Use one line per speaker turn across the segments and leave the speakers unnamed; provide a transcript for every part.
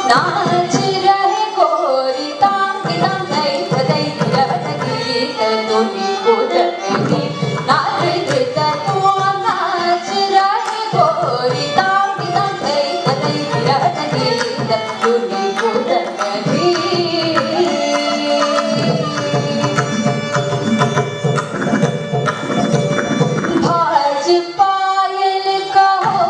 नाच रहे गोरी तांग तांग दई दई रवत गीत तुनी कुदती नाच तो नाच रहे गोरी तांग तांग दई दई रवत गीत तुनी कुदती भाज पायल कहो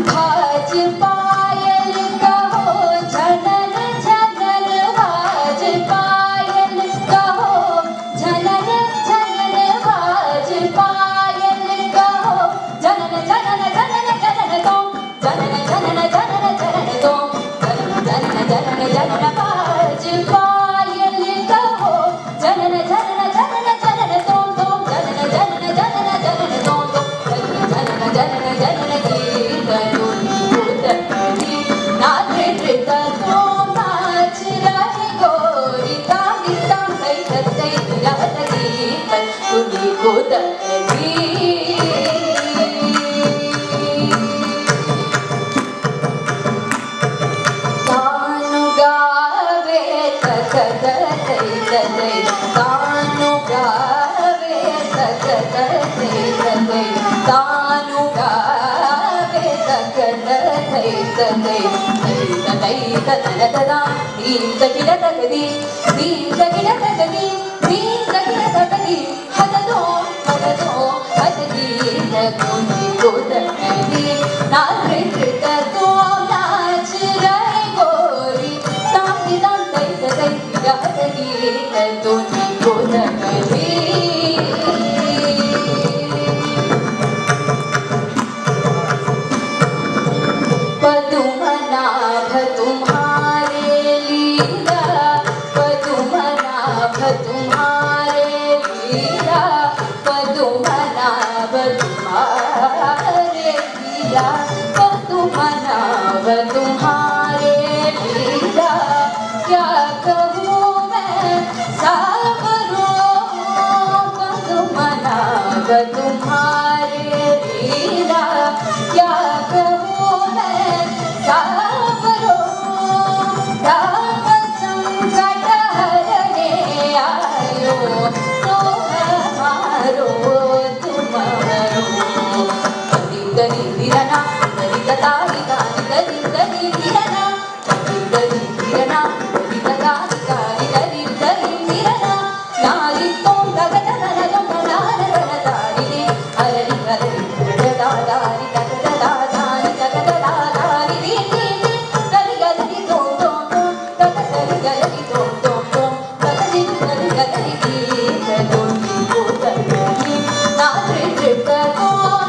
भाज पायल कहो झनन झनन भाज पायल कहो झनन झनन भाज पायल कहो झनन झनन झनन झनन तो झनन झनन झनन झनन तो झनन झनन झनन भाज पायल कहो झनन झनन झनन झनन तो झनन झनन झनन झनन तो झनन झनन झनन गीत तुनी कुदती नाच धृत तो नाच रहे गोरी तांगी तांग दई दई रवत गीत तुनी कुदती तानु गावे तक दई दई तानु गावे तक दई दई तानु गावे तक दई दई दई दई ददा दीन तकिल तकदी दीन तकिल तकदी दीन तकिल तकदी हददो हददी तुनी कुदती नाच धृत तो नाच रहे गोरी तांगी तांग दई दई रवत गीत तुनी कुदती पदुमनाभ तुम्हारे लीला पदुमनाभ तुम्हारे लीला पदुमनाभ तुम्हारे लीला पदुमनाभ तुम्हारे लीला क्या कहूँ मैं सावरों पदुमनाभ तुम्हारे लीला क्या कहूँ मैं सावरों राम संकट हरने आयो तो हमारो तुम्हारो दरी दरी दिरना दरी दतारी गानी दरी दरी दिरना दरी दरी दिरना दरी दतारी गानी दरी दरी दिरना नारी तो दगद नरद नारद तारी दे हररी हररी ददादारी दगदादारी दगदादारी दी दी दी गरी गरी दो दो दो गरी गरी दो दो दो गरी गरी गीत तुनी कुदती नाच धृत तो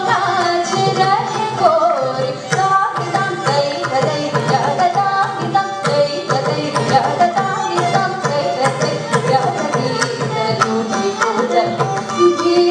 नाच रहे गोरी तांगी तांग दई दई तांगी तांग दई दई तांगी तांग दई दई रवत गीत Tuni कुदती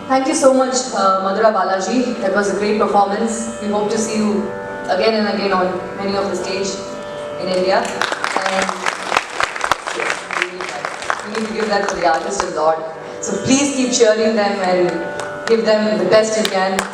Thank you so much, Madhura Balaji. That was a great performance. We hope to see you again and again on many of the stage in India. And we need to give that to the artist a lot. So please keep cheering them and give them the best you can.